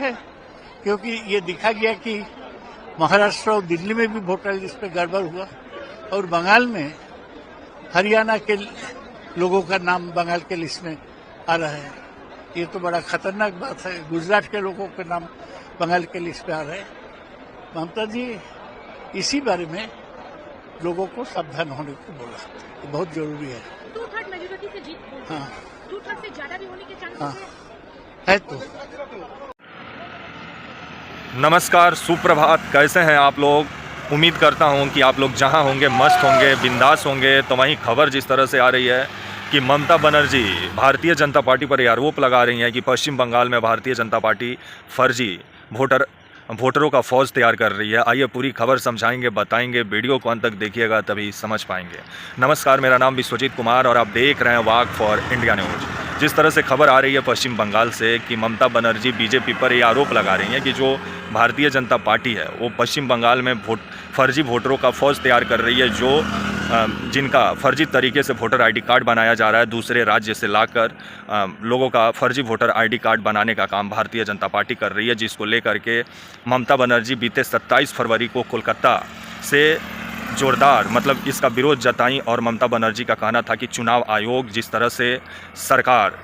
है, क्योंकि ये दिखा गया कि महाराष्ट्र और दिल्ली में भी वोटर लिस्ट पे गड़बड़ हुआ और बंगाल में हरियाणा के लोगों का नाम बंगाल के लिस्ट में आ रहा है। ये तो बड़ा खतरनाक बात है। गुजरात के लोगों के नाम बंगाल के लिस्ट पे आ रहे हैं। ममता जी इसी बारे में लोगों को सावधान होने को बोला, ये बहुत जरूरी है। 2/3 मेजॉरिटी से जीत, हाँ 2/3 से ज्यादा भी होने के चांसेस हाँ है तो। नमस्कार, सुप्रभात। कैसे हैं आप लोग? उम्मीद करता हूं कि आप लोग जहां होंगे मस्त होंगे, बिंदास होंगे। तो वहीं खबर जिस तरह से आ रही है कि ममता बनर्जी भारतीय जनता पार्टी पर आरोप लगा रही हैं कि पश्चिम बंगाल में भारतीय जनता पार्टी फर्जी वोटरों का फौज तैयार कर रही है। आइए पूरी खबर समझाएंगे, बताएंगे। वीडियो को अंत तक देखिएगा तभी समझ पाएंगे। नमस्कार, मेरा नाम विश्वजीत कुमार और आप देख रहे हैं वाक फॉर इंडिया न्यूज। जिस तरह से खबर आ रही है पश्चिम बंगाल से कि ममता बनर्जी बीजेपी पर ये आरोप लगा रही हैं कि जो भारतीय जनता पार्टी है वो पश्चिम बंगाल में फर्जी वोटरों का फौज तैयार कर रही है, जो जिनका फर्जी तरीके से वोटर आईडी कार्ड बनाया जा रहा है। दूसरे राज्य से लाकर लोगों का फर्जी वोटर आईडी कार्ड बनाने का काम भारतीय जनता पार्टी कर रही है, जिसको लेकर के ममता बनर्जी बीते 27 फरवरी को कोलकाता से जोरदार इसका विरोध जताई। और ममता बनर्जी का कहना था कि चुनाव आयोग जिस तरह से सरकार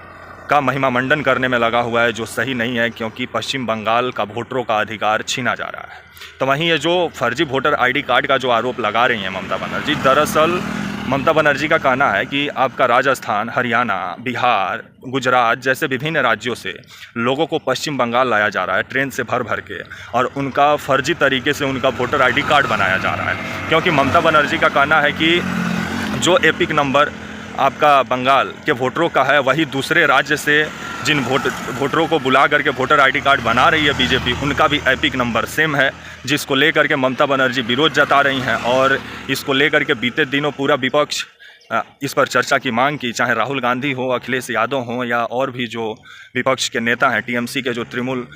का महिमा मंडन करने में लगा हुआ है, जो सही नहीं है, क्योंकि पश्चिम बंगाल का वोटरों का अधिकार छीना जा रहा है। तो वहीं ये जो फर्जी वोटर आईडी कार्ड का जो आरोप लगा रही हैं ममता बनर्जी, दरअसल ममता बनर्जी का कहना है कि आपका राजस्थान, हरियाणा, बिहार, गुजरात जैसे विभिन्न राज्यों से लोगों को पश्चिम बंगाल लाया जा रहा है ट्रेन से भर भर के, और उनका फर्जी तरीके से उनका वोटर आईडी कार्ड बनाया जा रहा है। क्योंकि ममता बनर्जी का कहना है कि जो एपिक नंबर आपका बंगाल के वोटरों का है, वही दूसरे राज्य से जिन वोटरों को बुला करके वोटर आईडी कार्ड बना रही है बीजेपी, उनका भी एपिक नंबर सेम है, जिसको लेकर के ममता बनर्जी विरोध जता रही हैं। और इसको लेकर के बीते दिनों पूरा विपक्ष इस पर चर्चा की मांग की, चाहे राहुल गांधी हो, अखिलेश यादव हो, या और भी जो विपक्ष के नेता हैं, टीएमसी के जो तृणमूल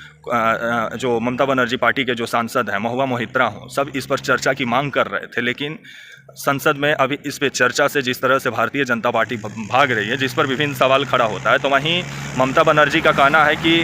जो ममता बनर्जी पार्टी के जो सांसद हैं, महुआ मोहित्रा हो, सब इस पर चर्चा की मांग कर रहे थे। लेकिन संसद में अभी इस पे चर्चा से जिस तरह से भारतीय जनता पार्टी भाग रही है, जिस पर विभिन्न सवाल खड़ा होता है, तो वहीं ममता बनर्जी का कहना है कि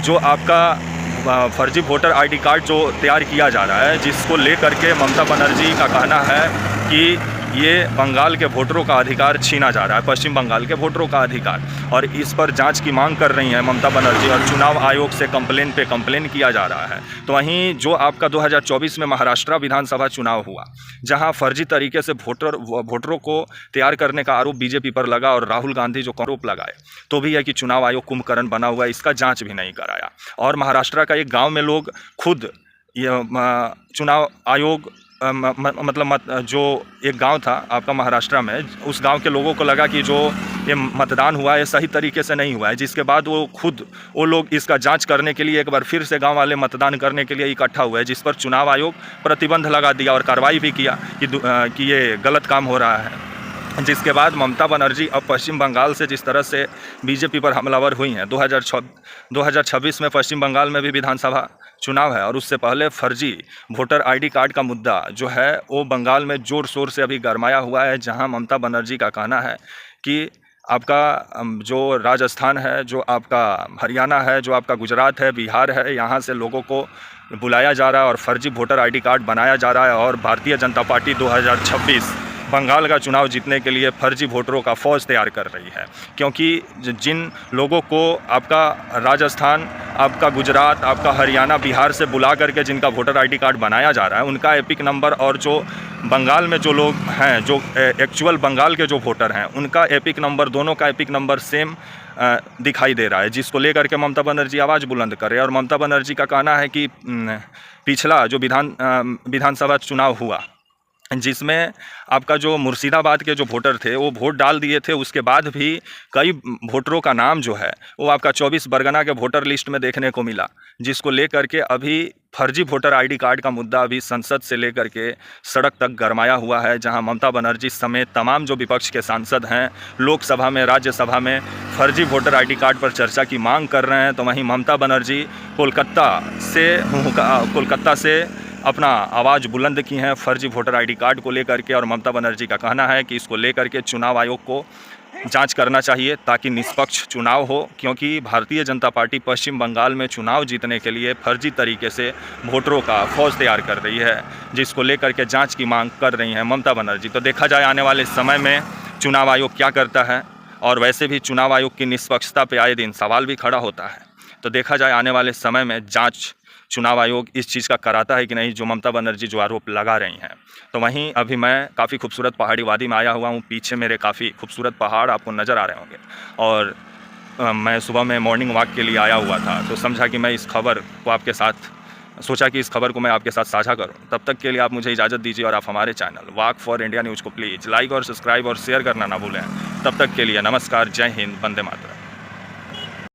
जो आपका फर्जी वोटर आईडी कार्ड जो तैयार किया जा रहा है, जिसको लेकर के ममता बनर्जी का कहना है कि ये बंगाल के वोटरों का अधिकार छीना जा रहा है, पश्चिम बंगाल के वोटरों का अधिकार, और इस पर जांच की मांग कर रही हैं ममता बनर्जी। और चुनाव आयोग से कंप्लेन पे कंप्लेन किया जा रहा है। तो वहीं जो आपका 2024 में महाराष्ट्र विधानसभा चुनाव हुआ, जहां फर्जी तरीके से वोटरों को तैयार करने का आरोप बीजेपी पर लगा और राहुल गांधी जो आरोप लगाए, तो भी है कि चुनाव आयोग कुंभकर्ण बना हुआ है, इसका जाँच भी नहीं कराया। और महाराष्ट्र का एक गाँव में लोग खुद ये चुनाव आयोग जो एक गांव था आपका महाराष्ट्र में, उस गांव के लोगों को लगा कि जो ये मतदान हुआ है सही तरीके से नहीं हुआ है, जिसके बाद वो लोग इसका जांच करने के लिए एक बार फिर से गांव वाले मतदान करने के लिए इकट्ठा हुए, जिस पर चुनाव आयोग प्रतिबंध लगा दिया और कार्रवाई भी किया कि ये गलत काम हो रहा है। जिसके बाद ममता बनर्जी अब पश्चिम बंगाल से जिस तरह से बीजेपी पर हमलावर हुई हैं, 2026 में पश्चिम बंगाल में भी विधानसभा चुनाव है, और उससे पहले फर्जी वोटर आईडी कार्ड का मुद्दा जो है वो बंगाल में ज़ोर शोर से अभी गरमाया हुआ है। जहां ममता बनर्जी का कहना है कि आपका जो राजस्थान है, जो आपका हरियाणा है, जो आपका गुजरात है, बिहार है, यहाँ से लोगों को बुलाया जा रहा है और फर्जी वोटर आईडी कार्ड बनाया जा रहा है। और भारतीय जनता पार्टी 2026 बंगाल का चुनाव जीतने के लिए फर्जी वोटरों का फौज तैयार कर रही है, क्योंकि जिन लोगों को आपका राजस्थान, आपका गुजरात, आपका हरियाणा, बिहार से बुला करके जिनका वोटर आईडी कार्ड बनाया जा रहा है, उनका एपिक नंबर, और जो बंगाल में जो लोग हैं, जो एक्चुअल बंगाल के जो वोटर हैं, उनका एपिक नंबर, दोनों का एपिक नंबर सेम दिखाई दे रहा है, जिसको लेकर के ममता बनर्जी आवाज़ बुलंद कर रहे हैं। और ममता बनर्जी का कहना है कि पिछला जो विधानसभा चुनाव हुआ, जिसमें आपका जो मुर्शिदाबाद के जो वोटर थे वो वोट डाल दिए थे, उसके बाद भी कई वोटरों का नाम जो है वो आपका 24 परगना के वोटर लिस्ट में देखने को मिला, जिसको लेकर के अभी फर्जी वोटर आईडी कार्ड का मुद्दा अभी संसद से लेकर के सड़क तक गरमाया हुआ है। जहां ममता बनर्जी समेत तमाम जो विपक्ष के सांसद हैं लोकसभा में, राज्यसभा में फर्जी वोटर आईडी कार्ड पर चर्चा की मांग कर रहे हैं। तो वहीं ममता बनर्जी कोलकाता से अपना आवाज़ बुलंद की हैं फर्जी वोटर आईडी कार्ड को लेकर के। और ममता बनर्जी का कहना है कि इसको लेकर के चुनाव आयोग को जांच करना चाहिए ताकि निष्पक्ष चुनाव हो, क्योंकि भारतीय जनता पार्टी पश्चिम बंगाल में चुनाव जीतने के लिए फर्जी तरीके से वोटरों का फौज तैयार कर रही है, जिसको लेकर के जांच की मांग कर रही हैं ममता बनर्जी। तो देखा जाए आने वाले समय में चुनाव आयोग क्या करता है, और वैसे भी चुनाव आयोग की निष्पक्षता पे आए दिन सवाल भी खड़ा होता है। तो देखा जाए आने वाले समय में जांच चुनाव आयोग इस चीज़ का कराता है कि नहीं, जो ममता बनर्जी जो आरोप लगा रही हैं। तो वहीं अभी मैं काफ़ी खूबसूरत पहाड़ी वादी में आया हुआ हूँ। पीछे मेरे काफ़ी खूबसूरत पहाड़ आपको नज़र आ रहे होंगे, और मैं सुबह में मॉर्निंग वॉक के लिए आया हुआ था, तो समझा कि मैं इस खबर को आपके साथ सोचा कि इस खबर को मैं आपके साथ साझा करूं। तब तक के लिए आप मुझे इजाज़त दीजिए, और आप हमारे channel walk for India news को प्लीज़ लाइक और सब्सक्राइब और शेयर करना ना भूलें। तब तक के लिए नमस्कार, जय हिंद, वंदे मातरम।